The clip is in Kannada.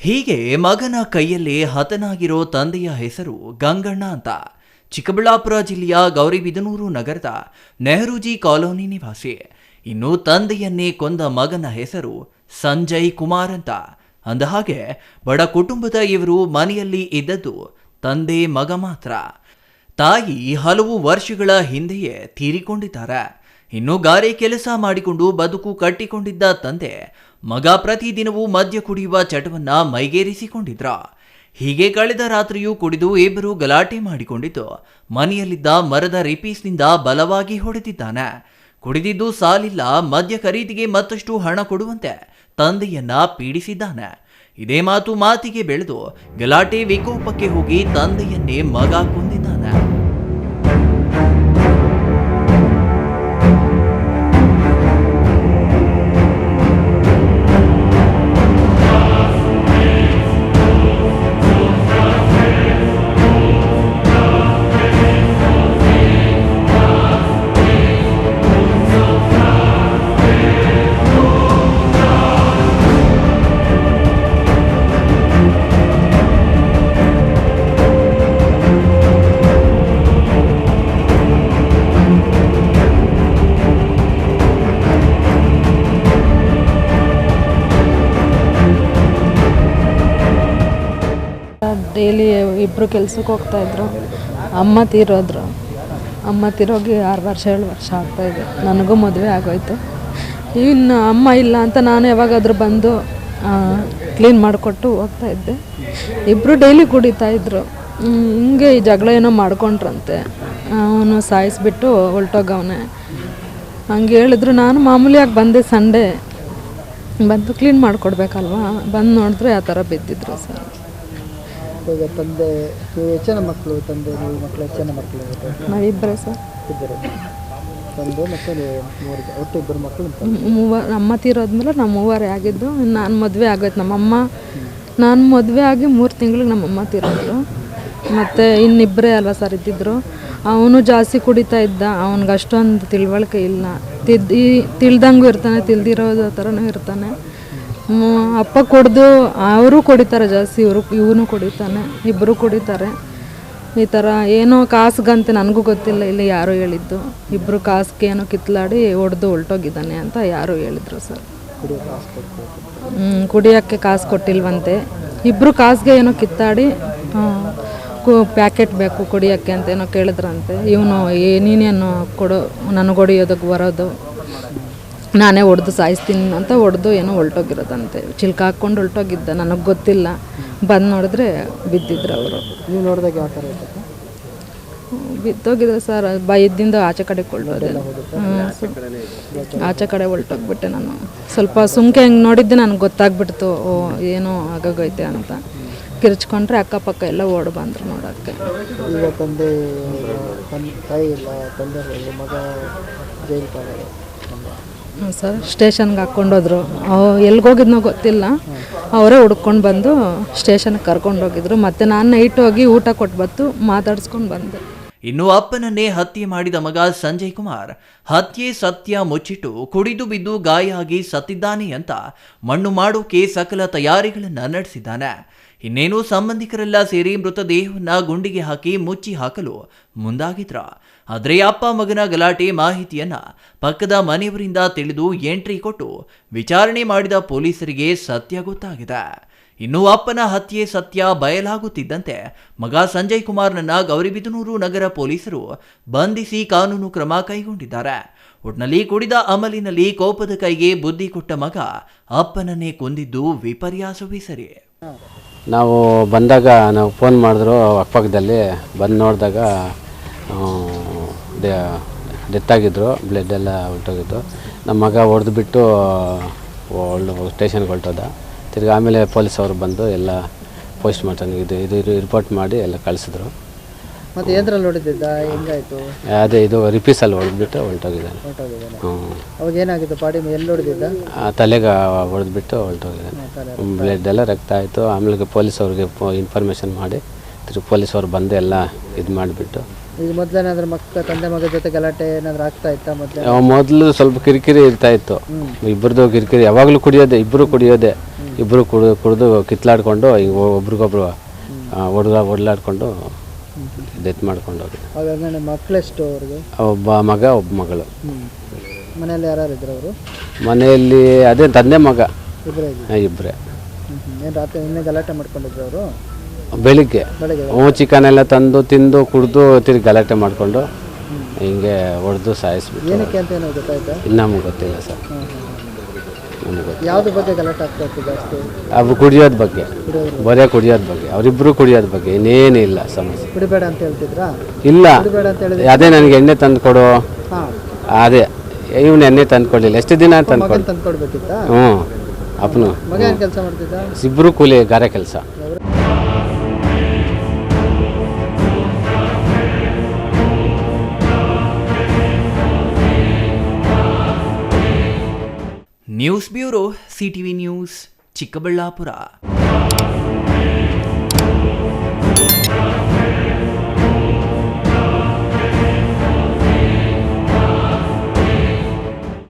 ಹೀಗೆ ಮಗನ ಕೈಯಲ್ಲೇ ಹತನಾಗಿರೋ ತಂದೆಯ ಹೆಸರು ಗಂಗಣ್ಣ ಅಂತ. ಚಿಕ್ಕಬಳ್ಳಾಪುರ ಜಿಲ್ಲೆಯ ಗೌರಿಬಿದನೂರು ನಗರದ ನೆಹರೂಜಿ ಕಾಲೋನಿ ನಿವಾಸಿ. ಇನ್ನು ತಂದೆಯನ್ನೇ ಕೊಂದ ಮಗನ ಹೆಸರು ಸಂಜಯ್ ಕುಮಾರ್ ಅಂತ. ಅಂದಹಾಗೆ ಬಡ ಕುಟುಂಬದ ಇವರು ಮನೆಯಲ್ಲಿ ಇದ್ದದ್ದು ತಂದೆ ಮಗ ಮಾತ್ರ. ತಾಯಿ ಹಲವು ವರ್ಷಗಳ ಹಿಂದೆಯೇ ತೀರಿಕೊಂಡಿದ್ದಾರೆ. ಇನ್ನು ಗಾರೆ ಕೆಲಸ ಮಾಡಿಕೊಂಡು ಬದುಕು ಕಟ್ಟಿಕೊಂಡಿದ್ದ ತಂದೆ ಮಗ ಪ್ರತಿದಿನವೂ ಮದ್ಯ ಕುಡಿಯುವ ಚಟವನ್ನ ಮೈಗೇರಿಸಿಕೊಂಡಿದ್ರ. ಹೀಗೆ ಕಳೆದ ರಾತ್ರಿಯೂ ಕುಡಿದು ಇಬ್ಬರು ಗಲಾಟೆ ಮಾಡಿಕೊಂಡಿದ್ದು ಮನೆಯಲ್ಲಿದ್ದ ಮರದ ರಿಪೀಸ್ನಿಂದ ಬಲವಾಗಿ ಹೊಡೆದಿದ್ದಾನೆ. ಕುಡಿದಿದ್ದು ಸಾಲಿಲ್ಲ, ಮದ್ಯ ಖರೀದಿಗೆ ಮತ್ತಷ್ಟು ಹಣ ಕೊಡುವಂತೆ ತಂದೆಯನ್ನ ಪೀಡಿಸಿದ್ದಾನೆ. ಇದೇ ಮಾತಿಗೆ ಬೆಳೆದು ಗಲಾಟೆ ವಿಕೋಪಕ್ಕೆ ಹೋಗಿ ತಂದೆಯನ್ನೇ ಮಗ ಕೊಂದಿದ್ದಾನೆ. ಡೈಲಿ ಇಬ್ಬರು ಕೆಲ್ಸಕ್ಕೆ ಹೋಗ್ತಾಯಿದ್ರು. ಅಮ್ಮ ತೀರೋಗಿ 6 ವರ್ಷ 7 ವರ್ಷ ಆಗ್ತಾಯಿದೆ. ನನಗೂ ಮದುವೆ ಆಗೋಯ್ತು. ಇನ್ನು ಅಮ್ಮ ಇಲ್ಲ ಅಂತ ನಾನು ಯಾವಾಗಾದರೂ ಬಂದು ಕ್ಲೀನ್ ಮಾಡಿಕೊಟ್ಟು ಹೋಗ್ತಾಯಿದ್ದೆ. ಇಬ್ಬರು ಡೈಲಿ ಕುಡಿತಾಯಿದ್ರು. ಹಿಂಗೆ ಈ ಜಗಳ ಏನೋ ಮಾಡ್ಕೊಂಡ್ರಂತೆ. ಅವನು ಸಾಯಿಸ್ಬಿಟ್ಟು ಹೊಲ್ಟೋಗವನೆ ಹಂಗೆ ಹೇಳಿದ್ರು. ನಾನು ಮಾಮೂಲಿಯಾಗಿ ಬಂದೆ, ಸಂಡೇ ಬಂದು ಕ್ಲೀನ್ ಮಾಡಿಕೊಡ್ಬೇಕಲ್ವ. ಬಂದು ನೋಡಿದ್ರೆ ಆ ಥರ ಬಿದ್ದಿದ್ರು ಸರ್. ಈಗ ತಂದೆ ಎಷ್ಟು ಜನ ಮಕ್ಕಳು? ತಂದೆ ನೀವು ಮಕ್ಕಳು ಎಷ್ಟು ಜನ ಮಕ್ಕಳು? ನಾವಿಬ್ಬರೇ ಸರ್. ಇಬ್ಬರು ತಂದೆ ಮತ್ತು ಮೂವರಿಗೆ, ಒಟ್ಟು ಇಬ್ಬರು ಮಕ್ಕಳು. ಅಮ್ಮ ತೀರೋದ್ಮೇಲೆ ನಾವು 3 ಆಗಿದ್ದು. ನಾನು ಮದುವೆ ಆಗೋಯ್ತು. ನಾನು ಮದುವೆ ಆಗಿ 3 ತಿಂಗಳಿಗೆ ನಮ್ಮಮ್ಮ ತೀರೋದ್ರು. ಮತ್ತು ಇನ್ನಿಬ್ಬರೇ ಅಲ್ವ ಸರ್ ಇದ್ದಿದ್ರು. ಅವನು ಜಾಸ್ತಿ ಕುಡಿತಾ ಇದ್ದ. ಅವನಿಗೆ ಅಷ್ಟೊಂದು ತಿಳುವಳಿಕೆ ಇಲ್ಲ. ತಿಳ್ದಂಗೂ ಇರ್ತಾನೆ, ತಿಳ್ದಿರೋದು ಥರನೂ ಇರ್ತಾನೆ. ಅಪ್ಪ ಕುಡ್ದು ಅವರು ಕುಡಿತಾರೆ ಜಾಸ್ತಿ, ಇವನು ಕುಡಿತಾನೆ, ಇಬ್ಬರು ಕುಡಿತಾರೆ. ಈ ಥರ ಏನೋ ಕಾಸ್ಗಂತೆ ನನಗೂ ಗೊತ್ತಿಲ್ಲ, ಇಲ್ಲಿ ಯಾರು ಹೇಳಿದ್ದು. ಇಬ್ಬರು ಕಾಸ್ಗೆ ಏನೋ ಕಿತ್ಲಾಡಿ ಹೊಡೆದು ಹೊಲ್ಟೋಗಿದ್ದಾನೆ ಅಂತ ಯಾರು ಹೇಳಿದ್ರು ಸರ್. ಕುಡಿಯೋಕ್ಕೆ ಕಾಸು ಕೊಟ್ಟಿಲ್ವಂತೆ. ಇಬ್ಬರು ಕಾಸ್ಗೆ ಏನೋ ಕಿತ್ತಾಡಿ ಪ್ಯಾಕೆಟ್ ಬೇಕು ಕುಡಿಯೋಕ್ಕೆ ಅಂತ ಏನೋ ಕೇಳಿದ್ರಂತೆ. ಇವನು ನೀನೇನು ಕೊಡು, ನನಗೆ ಹೊಡಿಯೋದಕ್ಕೆ ಬರೋದು, ನಾನೇ ಹೊಡೆದು ಸಾಯಿಸ್ತೀನಿ ಅಂತ ಹೊಡೆದು ಏನೋ ಹೊಲ್ಟೋಗಿರೋದಂತೆ. ಚಿಲ್ಕ ಹಾಕ್ಕೊಂಡು ಹೊಲ್ಟೋಗಿದ್ದ, ನನಗೆ ಗೊತ್ತಿಲ್ಲ. ಬಂದು ನೋಡಿದ್ರೆ ಬಿದ್ದಿದ್ರು ಅವರು. ನೀವು ನೋಡಿದಾಗ ಯಾವ ಥರ ಇತ್ತು? ಬಿದ್ದೋಗಿದ್ರು ಸರ್. ಬೈದಿಂದ ಆಚೆ ಕಡೆ ಕೊಳ್ಳೋದೆ, ಆಚೆ ಕಡೆ ಹೊಲ್ಟೋಗ್ಬಿಟ್ಟೆ ನಾನು. ಸ್ವಲ್ಪ ಸುಮ್ಕೆ ಹೆಂಗೆ ನೋಡಿದ್ದೆ, ನನಗೆ ಗೊತ್ತಾಗ್ಬಿಡ್ತು ಏನೋ ಆಗೋಗೈತೆ ಅಂತ. ಕಿರ್ಚ್ಕೊಂಡ್ರೆ ಅಕ್ಕಪಕ್ಕ ಎಲ್ಲ ಓಡಿ ಬಂದರು ನೋಡೋಕ್ಕೆ. ಈಗ ತಂದೆ ತಾಯಿ ಇಲ್ಲ, ತಂದೆ ಮಗ ಜೈಲು ಪಾಲಾದ ಸರ್. ಸ್ಟೇಷನ್ಗೆ ಹಾಕ್ಕೊಂಡೋದ್ರು. ಎಲ್ಗೋಗಿದ್ನೋ ಗೊತ್ತಿಲ್ಲ. ಅವರೇ ಹುಡ್ಕೊಂಡು ಬಂದು ಸ್ಟೇಷನ್ಗೆ ಕರ್ಕೊಂಡೋಗಿದ್ರು. ಮತ್ತು ನಾನು ನೈಟ್ ಹೋಗಿ ಊಟ ಕೊಟ್ಟು ಮಾತಾಡ್ಸ್ಕೊಂಡು ಬಂದೆ. ಇನ್ನು ಅಪ್ಪನನ್ನೇ ಹತ್ಯೆ ಮಾಡಿದ ಮಗ ಸಂಜಯ್ ಕುಮಾರ್ ಹತ್ಯೆ ಸತ್ಯ ಮುಚ್ಚಿಟ್ಟು ಕುಡಿದು ಬಿದ್ದು ಗಾಯ ಆಗಿ ಸತ್ತಿದ್ದಾನೆ ಅಂತ ಮಣ್ಣು ಮಾಡೋಕೆ ಸಕಲ ತಯಾರಿಗಳನ್ನು ನಡೆಸಿದ್ದಾನೆ. ಇನ್ನೇನು ಸಂಬಂಧಿಕರೆಲ್ಲ ಸೇರಿ ಮೃತದೇಹವನ್ನ ಗುಂಡಿಗೆ ಹಾಕಿ ಮುಚ್ಚಿ ಹಾಕಲು ಮುಂದಾಗಿದ್ರ. ಆದರೆ ಅಪ್ಪ ಮಗನ ಗಲಾಟೆ ಮಾಹಿತಿಯನ್ನ ಪಕ್ಕದ ಮನೆಯವರಿಂದ ತಿಳಿದು ಎಂಟ್ರಿ ಕೊಟ್ಟು ವಿಚಾರಣೆ ಮಾಡಿದ ಪೊಲೀಸರಿಗೆ ಸತ್ಯ ಗೊತ್ತಾಗಿದೆ. ಇನ್ನು ಅಪ್ಪನ ಹತ್ಯೆ ಸತ್ಯ ಬಯಲಾಗುತ್ತಿದ್ದಂತೆ ಮಗ ಸಂಜಯ್ ಕುಮಾರ್ನನ್ನ ಗೌರಿಬಿದನೂರು ನಗರ ಪೊಲೀಸರು ಬಂಧಿಸಿ ಕಾನೂನು ಕ್ರಮ ಕೈಗೊಂಡಿದ್ದಾರೆ. ಒಟ್ನಲ್ಲಿ ಕುಡಿದ ಅಮಲಿನಲ್ಲಿ ಕೋಪದ ಕೈಗೆ ಬುದ್ಧಿ ಕೊಟ್ಟ ಮಗ ಅಪ್ಪನನ್ನೇ ಕೊಂದಿದ್ದು ವಿಪರ್ಯಾಸವೇ ಸರಿ. ನಾವು ಬಂದಾಗ ನಾವು ಫೋನ್ ಮಾಡಿದ್ರು, ಅಕ್ಕಪಕ್ಕದಲ್ಲಿ ಬಂದು ನೋಡಿದಾಗ ಡೆತ್ ಆಗಿದ್ರು, ಬ್ಲಡ್ ಎಲ್ಲ ಹೊರಟೋಗಿದ್ದು. ನಮ್ಮ ಮಗ ಹೊಡೆದ್ಬಿಟ್ಟು ಸ್ಟೇಷನ್ಗೆ ಹೊರಟೋದ. ತಿರ್ಗಿ ಆಮೇಲೆ ಪೊಲೀಸ್ ಅವರು ಬಂದು ಎಲ್ಲ ಪೋಸ್ಟ್ ಮಾರ್ಟಮ್ ಇದು ರಿಪೋರ್ಟ್ ಮಾಡಿ ಎಲ್ಲ ಕಳಿಸಿದ್ರು. ಮತ್ತೆ ಏನ್ರಲ್ಲಿ ಹೊಡೆದಿದ್ದ, ಹೆಂಗಾಯ್ತು? ಅದೇ ಇದು ರಿಪೀಸಲ್ಲಿ ಹೊಡೆದ್ಬಿಟ್ಟು ಹೊರಟೋಗಿದ್ದಾನೆ. ಅವಾಗ ಏನಾಗಿತ್ತು? ಪಾಡಿ ಎಲ್ಲಿ ಹೊಡೆದಿದ್ದ? ತಲೆಗೆ ಹೊಡೆದ್ಬಿಟ್ಟು ಹೊರಟೋಗಿದ್ದಾನೆ. ಬ್ಲಡ್ ಎಲ್ಲ ರಕ್ತ ಆಯಿತು. ಆಮೇಲೆ ಪೊಲೀಸ್ ಅವ್ರಿಗೆ ಇನ್ಫಾರ್ಮೇಷನ್ ಮಾಡಿ ತಿರ್ಗಿ ಪೊಲೀಸ್ ಅವ್ರು ಬಂದು ಎಲ್ಲ ಇದು ಮಾಡಿಬಿಟ್ಟು ಈಗ ಮೊದಲೇನಾದ್ರೂ ತಂದೆ ಮಗ ಜೊತೆ ಗಲಾಟೆ ಏನಾದ್ರು ಆಗ್ತಾ ಇತ್ತಾ ಮೊದಲೇ? ಮೊದಲು ಸ್ವಲ್ಪ ಕಿರಿಕಿರಿ ಇರ್ತಾ ಇತ್ತು, ಇಬ್ಬರದು ಕಿರಿಕಿರಿ ಯಾವಾಗಲೂ ಕುಡಿಯೋದೆ, ಇಬ್ಬರು ಕುಡಿಯೋದೆ, ಇಬ್ಬರು ಕುಡಿದು ಕಿತ್ಲಾಡ್ಕೊಂಡು ಈಗ ಒಬ್ರಿಗೊಬ್ರು ಹೊಡ್ಲಾಡ್ಕೊಂಡು ಡೆತ್ ಮಾಡ್ಕೊಂಡು ಹೋಗಿ. ಹಾಗಾದ್ರೆ ಮಕ್ಕಳೆಷ್ಟು ಅವ್ರಿಗೆ? ಒಬ್ಬ ಮಗ ಒಬ್ಬ ಮಗಳು. ಮನೆಯಲ್ಲಿ ಯಾರು ಇದ್ರು ಅವರು? ಮನೆಯಲ್ಲಿ ಅದೇ ತಂದೆ ಮಗ ಇಬ್ಬರೇ? ಇಬ್ಬರೇ. ಏನು ರಾತ್ರಿ ಇನ್ನೇ ಗಲಾಟೆ ಮಾಡ್ಕೊಂಡಿದ್ರು ಅವರು? ಬೆಳಿಗ್ಗೆ ಚಿಕನ್ ಎಲ್ಲ ತಂದು ತಿಂದು ಕುಡಿದು ತಿರುಗಿ ಗಲಾಟೆ ಮಾಡಿಕೊಂಡು ಹಿಂಗೆ ಹೊಡೆದು ಸಾಯಿಸ್ಬಿಟ್ಟು. ಏನಕ್ಕೆ ಅಂತ ಏನೋ ಗೊತ್ತಾಯ್ತಾ? ನಮ್ಗೆ ಗೊತ್ತಿಲ್ಲ ಸರ್, ನಮ್ಗೆ ಗೊತ್ತಿಲ್ಲ. ಯಾವ್ದ್ರ ಬಗ್ಗೆ ಗಲಾಟೆ ಆಗ್ತಾ ಇತ್ತು ಜಾಸ್ತಿ? ಅವು ಕುಡಿಯೋದ ಬಗ್ಗೆ, ಬರೇ ಕುಡಿಯೋದ ಬಗ್ಗೆ, ಅವರಿಬ್ಬರು ಕುಡಿಯೋದ ಬಗ್ಗೆ, ಇನ್ನೇನಿಲ್ಲ ಸಮಸ್ಯೆ. ಕುಡಿಬೇಡ ಅಂತ ಹೇಳ್ತಿದ್ರಾ? ಇಲ್ಲ, ಕುಡಿಬೇಡ ಅಂತ ಹೇಳಿದ್ರೆ ಅದೇ ನನಗೆ ಎಣ್ಣೆ ತಂದು ಕೊಡು, ಹಾಂ ಅದೇ ಇವನು ಎಣ್ಣೆ ತಂದು ಕೊಡಲಿಲ್ಲ, ಎಷ್ಟು ದಿನ ತಂದು ಕೊಡು. ತಂದು ಕೊಡ್ಬೇಕಿತ್ತಾ? ಹ್ಞೂ ಅಪ್ಪನು ಮಗ ಏನು ಕೆಲಸ ಮಾಡ್ತಿದ್ದ? ಇಬ್ಬರು ಕೂಲಿ ಗಾರೆ ಕೆಲಸ. News bureau, CTV news, Chikkaballapur.